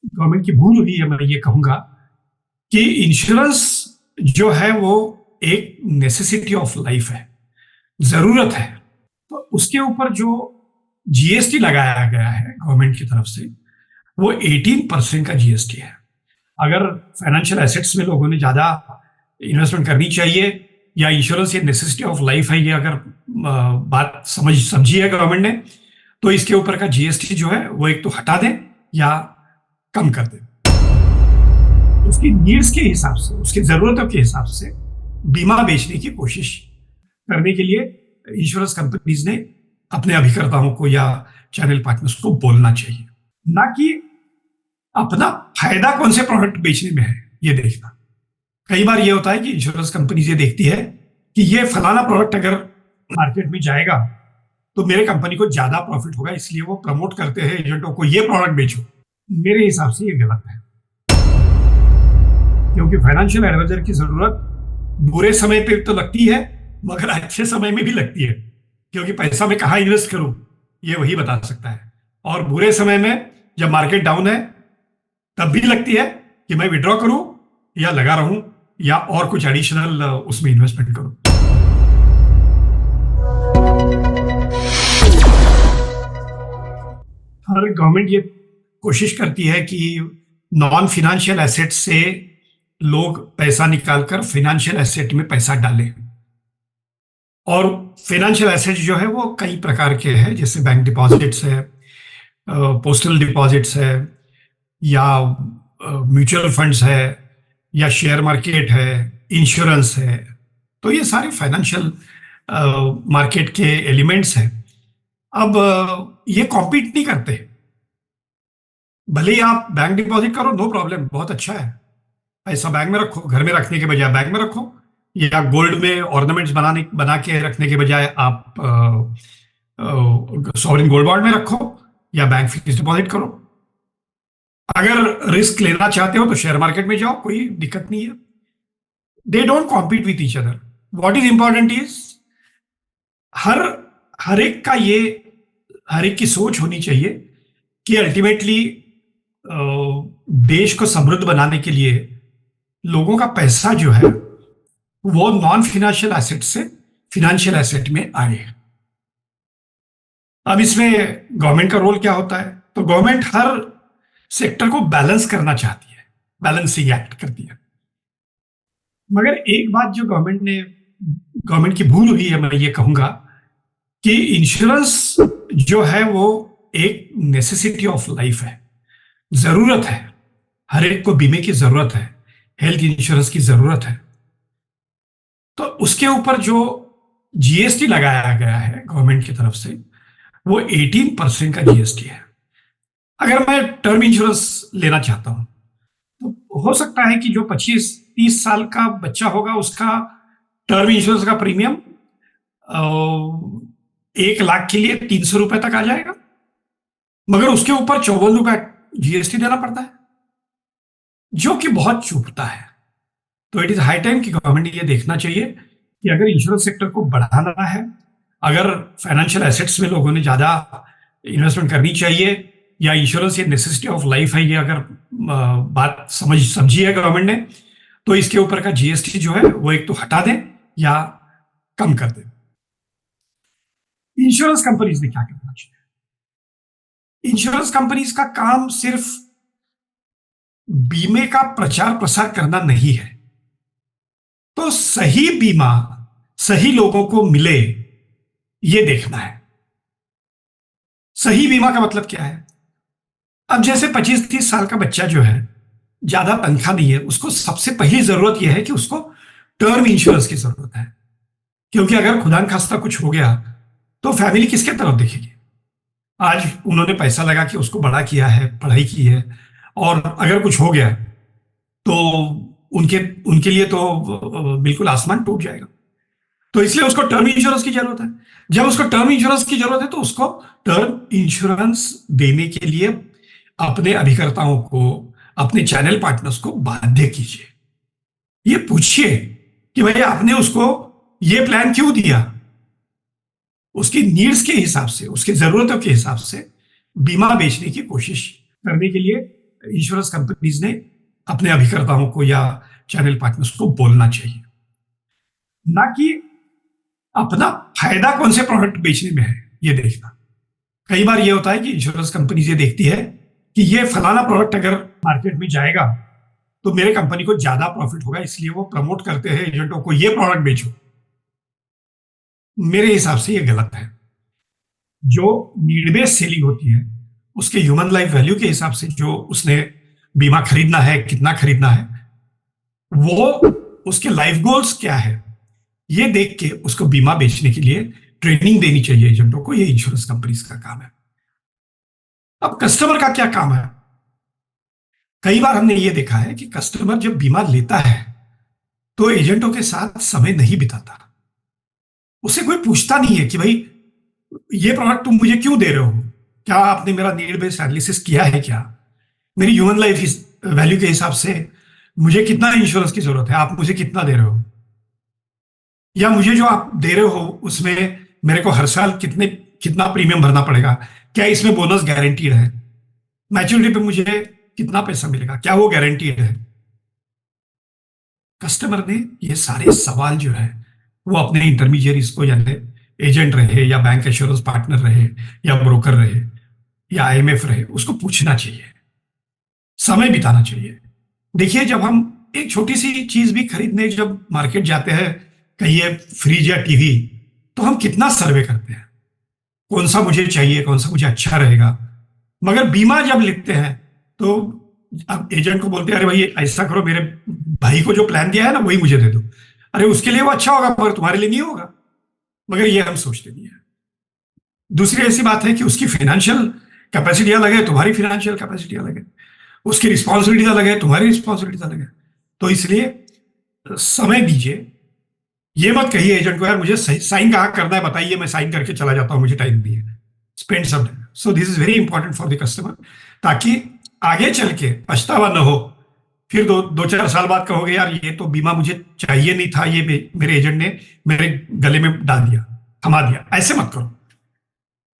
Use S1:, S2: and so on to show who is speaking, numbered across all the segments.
S1: Government की भूल हुई है, मैं ये कहूंगा कि इंश्योरेंस जो है वो एक नेसेसिटी ऑफ लाइफ है, जरूरत है। तो उसके ऊपर जो जीएसटी लगाया गया है गवर्नमेंट की तरफ से, वो 18% का जीएसटी है। अगर फाइनेंशियल एसेट्स में लोगों ने ज्यादा इन्वेस्टमेंट करनी चाहिए, या इंश्योरेंस ये नेसेसिटी ऑफ लाइफ है, ये अगर बात समझी है गवर्नमेंट ने, तो इसके ऊपर का जीएसटी जो है वो एक तो हटा दें या कम कर दें। उसकी नीड्स के हिसाब से, उसकी जरूरतों के हिसाब से बीमा बेचने की कोशिश करने के लिए इंश्योरेंस कंपनीज ने अपने अभिकर्ताओं को या चैनल पार्टनर्स को बोलना चाहिए, ना कि अपना फायदा कौन से प्रोडक्ट बेचने में है ये देखना। कई बार ये होता है कि इंश्योरेंस कंपनी ये देखती है कि ये फलाना प्रोडक्ट अगर मार्केट में जाएगा तो मेरे कंपनी को ज्यादा प्रॉफिट होगा, इसलिए वो प्रमोट करते हैं एजेंटों को ये प्रोडक्ट बेचो। मेरे हिसाब से ये गलत है, क्योंकि फाइनेंशियल एडवाइजर की जरूरत बुरे समय पे तो लगती है, मगर अच्छे समय में भी लगती है, क्योंकि पैसा मैं कहाँ इन्वेस्ट करूं ये वही बता सकता है। और बुरे समय में जब मार्केट डाउन है तब भी लगती है कि मैं विड्रॉ करूं या लगा रहूं या और कुछ एडिशनल उसमें इन्वेस्टमेंट करूं। हर गवर्नमेंट ये कोशिश करती है कि नॉन फाइनेंशियल एसेट से लोग पैसा निकालकर फाइनेंशियल एसेट में पैसा डालें। और फाइनेंशियल एसेट जो है वो कई प्रकार के हैं, जैसे बैंक डिपॉजिट्स है, पोस्टल डिपॉजिट्स है, या म्यूचुअल फंड्स है, या शेयर मार्केट है, इंश्योरेंस है। तो ये सारे फाइनेंशियल मार्केट के एलिमेंट्स हैं। अब ये कॉम्पीट नहीं करते। भले ही आप बैंक डिपॉजिट करो, नो प्रॉब्लम, बहुत अच्छा है। पैसा बैंक में रखो, घर में रखने के बजाय बैंक में रखो, या गोल्ड में ऑर्नामेंट्स बना के रखने के बजाय आप सॉवरेन गोल्ड बॉन्ड में रखो, या बैंक फिक्स डिपॉजिट करो। अगर रिस्क लेना चाहते हो तो शेयर मार्केट में जाओ, कोई दिक्कत नहीं है। They don't compete with each other. What is important is हर हर एक का ये हर एक की सोच होनी चाहिए कि अल्टीमेटली देश को समृद्ध बनाने के लिए लोगों का पैसा जो है वो नॉन फाइनेंशियल एसेट से फाइनेंशियल एसेट में आए। अब इसमें गवर्नमेंट का रोल क्या होता है? तो गवर्नमेंट हर सेक्टर को बैलेंस करना चाहती है, बैलेंसिंग एक्ट करती है। मगर एक बात जो गवर्नमेंट की भूल हुई है, मैं ये कहूंगा कि इंश्योरेंस जो है वो एक नेसेसिटी ऑफ लाइफ है, जरूरत है। हर एक को बीमे की जरूरत है, हेल्थ इंश्योरेंस की जरूरत है। तो उसके ऊपर जो जीएसटी लगाया गया है गवर्नमेंट की तरफ से, वो 18% का जीएसटी है। अगर मैं टर्म इंश्योरेंस लेना चाहता हूं तो हो सकता है कि जो 25-30 साल का बच्चा होगा उसका टर्म इंश्योरेंस का प्रीमियम 1 लाख के लिए 300 रुपए तक आ जाएगा, मगर उसके ऊपर 54 रुपए जीएसटी देना पड़ता है, जो कि बहुत चुभता है। तो इट इज हाई टाइम कि गवर्नमेंट ये देखना चाहिए कि अगर इंश्योरेंस सेक्टर को बढ़ाना है, अगर फाइनेंशियल एसेट्स में लोगों ने ज्यादा इन्वेस्टमेंट करनी चाहिए, या इंश्योरेंस ये नेसेसिटी ऑफ लाइफ है, ये अगर बात समझी है गवर्नमेंट ने, तो इसके ऊपर का जीएसटी जो है वो एक तो हटा दें या कम कर दें। इंश्योरेंस कंपनीज ने क्या करना चाहिए? इंश्योरेंस कंपनीज का काम सिर्फ बीमे का प्रचार प्रसार करना नहीं है। तो सही बीमा सही लोगों को मिले, ये देखना है। सही बीमा का मतलब क्या है? अब जैसे 25-30 साल का बच्चा जो है, ज्यादा तनख्वाह नहीं है, उसको सबसे पहली जरूरत यह है कि उसको टर्म इंश्योरेंस की जरूरत है। क्योंकि अगर खुदा न खास्ता कुछ हो गया तो फैमिली किसके तरफ देखेगी? आज उन्होंने पैसा लगा के उसको बड़ा किया है, पढ़ाई की है, और अगर कुछ हो गया तो उनके उनके लिए तो बिल्कुल आसमान टूट जाएगा। तो इसलिए उसको टर्म इंश्योरेंस की जरूरत है। जब उसको टर्म इंश्योरेंस की जरूरत है तो उसको टर्म इंश्योरेंस देने के लिए अपने अभिकर्ताओं को, अपने चैनल पार्टनर्स को बाध्य कीजिए। ये पूछिए कि भाई आपने उसको ये प्लान क्यों दिया। उसकी नीड्स के हिसाब से, उसकी जरूरतों के हिसाब से बीमा बेचने की कोशिश करने के लिए इंश्योरेंस कंपनीज ने अपने अभिकर्ताओं को या चैनल पार्टनर्स को बोलना चाहिए, ना कि अपना फायदा कौन से प्रोडक्ट बेचने में है ये देखना। कई बार ये होता है कि इंश्योरेंस कंपनी ये देखती है कि ये फलाना प्रोडक्ट अगर मार्केट में जाएगा तो मेरे कंपनी को ज्यादा प्रॉफिट होगा, इसलिए वो प्रमोट करते हैं एजेंटों को ये प्रोडक्ट बेचो। मेरे हिसाब से ये गलत है। जो नीड बेस्ड सेलिंग होती है उसके ह्यूमन लाइफ वैल्यू के हिसाब से जो उसने बीमा खरीदना है, कितना खरीदना है, वो उसके लाइफ गोल्स क्या है, ये देख के उसको बीमा बेचने के लिए ट्रेनिंग देनी चाहिए एजेंटों को। ये इंश्योरेंस कंपनीज का काम है। अब कस्टमर का क्या काम है? कई बार हमने ये देखा है कि कस्टमर जब बीमा लेता है तो एजेंटों के साथ समय नहीं बिताता। उसे कोई पूछता नहीं है कि भाई ये प्रोडक्ट तुम मुझे क्यों दे रहे हो, क्या आपने मेरा नीड बेस्ड एनालिसिस किया है, क्या मेरी ह्यूमन लाइफ वैल्यू के हिसाब से मुझे कितना इंश्योरेंस की जरूरत है, आप मुझे कितना दे रहे हो, या मुझे जो आप दे रहे हो उसमें मेरे को हर साल कितना प्रीमियम भरना पड़ेगा, क्या इसमें बोनस गारंटीड है, मैच्योरिटी पे मुझे कितना पैसा मिलेगा, क्या वो गारंटीड है। कस्टमर ने ये सारे सवाल जो है वो अपने इंटरमीडियरीज को, यानी एजेंट रहे या बैंक एश्योरेंस पार्टनर रहे या ब्रोकर रहे या आईएमएफ रहे, उसको पूछना चाहिए, समय बिताना चाहिए। देखिए, जब हम एक छोटी सी चीज भी खरीदने जब मार्केट जाते हैं, कहिए फ्रिज या टीवी, तो हम कितना सर्वे करते हैं, कौन सा मुझे चाहिए, कौन सा मुझे अच्छा रहेगा। मगर बीमा जब लिखते हैं तो अब एजेंट को बोलते हैं, अरे भाई ऐसा करो, मेरे भाई को जो प्लान दिया है ना वही मुझे दे दो। अरे उसके लिए वो अच्छा होगा मगर तुम्हारे लिए नहीं होगा। मगर ये हम सोचते नहीं है। दूसरी ऐसी बात है कि उसकी फाइनेंशियल कैपेसिटी अलग है, तुम्हारी फाइनेंशियल कैपेसिटी अलग है, उसकी रिस्पॉन्सिबिलिटी अलग है, तुम्हारी रिस्पॉन्सिबिलिटी अलग है। तो इसलिए समय दीजिए। ये मत कहिए एजेंट को, यार मुझे साइन कहाँ करना है बताइए, मैं साइन करके चला जाता हूँ, मुझे टाइम दिए। Spend some time. So this is very important for the customer, ताकि आगे चल के पछतावा न हो। फिर दो चार साल बाद कहोगे, यार ये तो बीमा मुझे चाहिए नहीं था, ये मेरे एजेंट ने मेरे गले में डाल दिया, थमा दिया। ऐसे मत करो,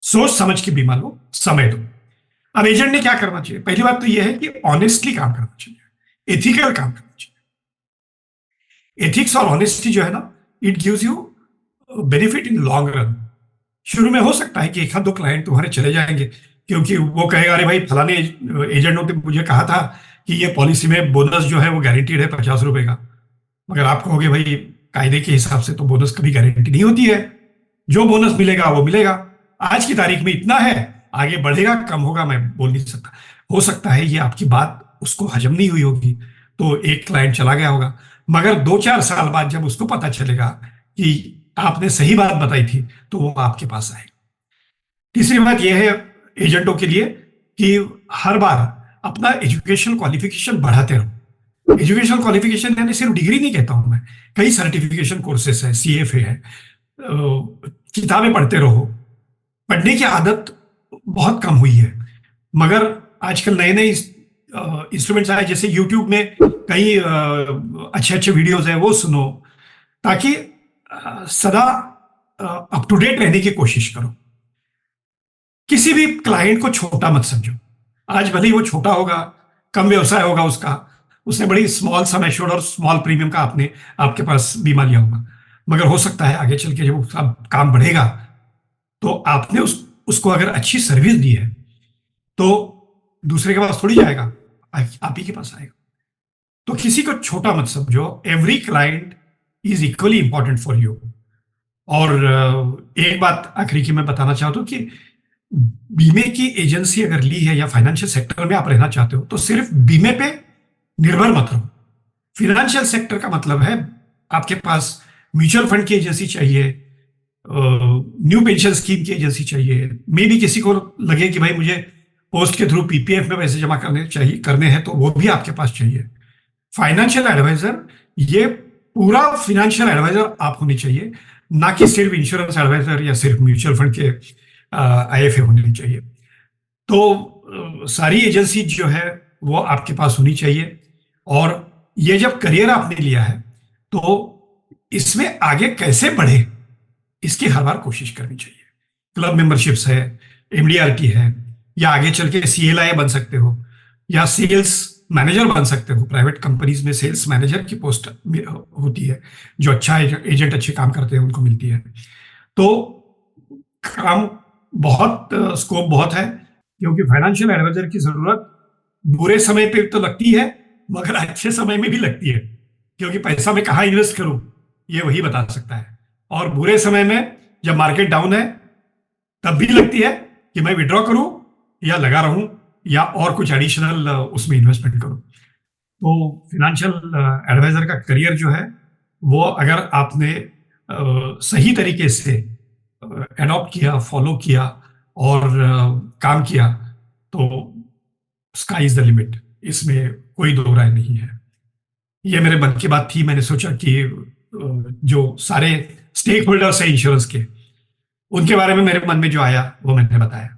S1: सोच समझ के बीमा लो, समय दो। अब एजेंट ने क्या करना चाहिए? पहली बात तो यह है कि ऑनेस्टली काम करना चाहिए, एथिकल काम करना चाहिए। एथिक्स और ऑनेस्टी जो है ना, it gives you benefit in long run. शुरू में हो सकता है कि एक आध दो क्लाइंट तुम्हारे चले जाएंगे, क्योंकि वो कहेगा, अरे भाई फलाने एजेंट ने मुझे कहा था कि ये पॉलिसी में बोनस जो है वो गारंटीड है 50 रुपए का। मगर आप कहोगे, भाई कायदे के हिसाब से तो बोनस कभी गारंटी नहीं होती है, जो बोनस मिलेगा वो मिलेगा, आज की तारीख में इतना है, आगे बढ़ेगा कम होगा मैं बोल नहीं सकता। हो सकता है ये आपकी बात उसको हजम नहीं हुई होगी, तो एक क्लाइंट चला गया होगा। मगर 2-4 साल बाद जब उसको पता चलेगा कि आपने सही बात बताई थी, तो वो आपके पास आएगा। तीसरी बात यह है एजेंटों के लिए कि हर बार अपना एजुकेशन क्वालिफिकेशन बढ़ाते रहो। एजुकेशन क्वालिफिकेशन यानी सिर्फ डिग्री नहीं कहता हूं मैं, कई सर्टिफिकेशन कोर्सेस है, सीएफए है, किताबें पढ़ते रहो। पढ़ने की आदत बहुत कम हुई है, मगर आजकल नए नए इंस्ट्रूमेंट्स आए, जैसे यूट्यूब में कई अच्छे अच्छे वीडियोस हैं, वो सुनो, ताकि सदा अप टू डेट रहने की कोशिश करो। किसी भी क्लाइंट को छोटा मत समझो। आज भले ही वो छोटा होगा, कम व्यवसाय होगा उसका, उसने बड़ी स्मॉल सम एश्योर्ड और स्मॉल प्रीमियम का आपके पास बीमा लिया होगा, मगर हो सकता है आगे चल के जब उसका काम बढ़ेगा तो आपने उसको अगर अच्छी सर्विस दी है तो दूसरे के पास थोड़ी जाएगा, आप ही के पास आएगा। तो किसी को छोटा मत समझो। Every client is equally important for you. और एक बात आखिरी की मैं बताना चाहता हूं कि बीमे की एजेंसी अगर ली है या फाइनेंशियल सेक्टर में आप रहना चाहते हो तो सिर्फ बीमे पे निर्भर मत रहो। फाइनेंशियल सेक्टर का मतलब है आपके पास म्यूचुअल फंड की एजेंसी चाहिए, न्यू पेंशन स्कीम की एजेंसी चाहिए, मे भी किसी को लगे कि भाई मुझे पोस्ट के थ्रू पीपीएफ में पैसे जमा करने हैं तो वो भी आपके पास चाहिए। फाइनेंशियल एडवाइजर, ये पूरा फाइनेंशियल एडवाइजर आप होनी चाहिए, ना कि सिर्फ इंश्योरेंस एडवाइजर या सिर्फ म्यूचुअल फंड के आईएफए होनी चाहिए। तो सारी एजेंसी जो है वो आपके पास होनी चाहिए। और ये जब करियर आपने लिया है तो इसमें आगे कैसे बढ़े इसकी हर बार कोशिश करनी चाहिए। क्लब मेंबरशिप्स है, एमडीआरटी है, या आगे चल के सीएलआई बन सकते हो, या सेल्स मैनेजर बन सकते हो। प्राइवेट कंपनीज में सेल्स मैनेजर की पोस्ट होती है, जो अच्छा एजेंट अच्छे काम करते हैं उनको मिलती है। तो काम बहुत, स्कोप बहुत है, क्योंकि फाइनेंशियल एडवाइजर की जरूरत बुरे समय पे तो लगती है, मगर अच्छे समय में भी लगती है, क्योंकि पैसा मैं कहाँ इन्वेस्ट करूं ये वही बता सकता है। और बुरे समय में जब मार्केट डाउन है तब भी लगती है कि मैं विड्रॉ करूं या लगा रहूं या और कुछ एडिशनल उसमें इन्वेस्टमेंट करूं। तो फाइनेंशियल एडवाइजर का करियर जो है वो अगर आपने सही तरीके से एडॉप्ट किया, फॉलो किया और काम किया, तो स्काई इज द लिमिट, इसमें कोई दो राय नहीं है। ये मेरे मन की बात थी, मैंने सोचा कि जो सारे स्टेक होल्डर्स हैं इंश्योरेंस के, उनके बारे में मेरे मन में जो आया वो मैंने बताया।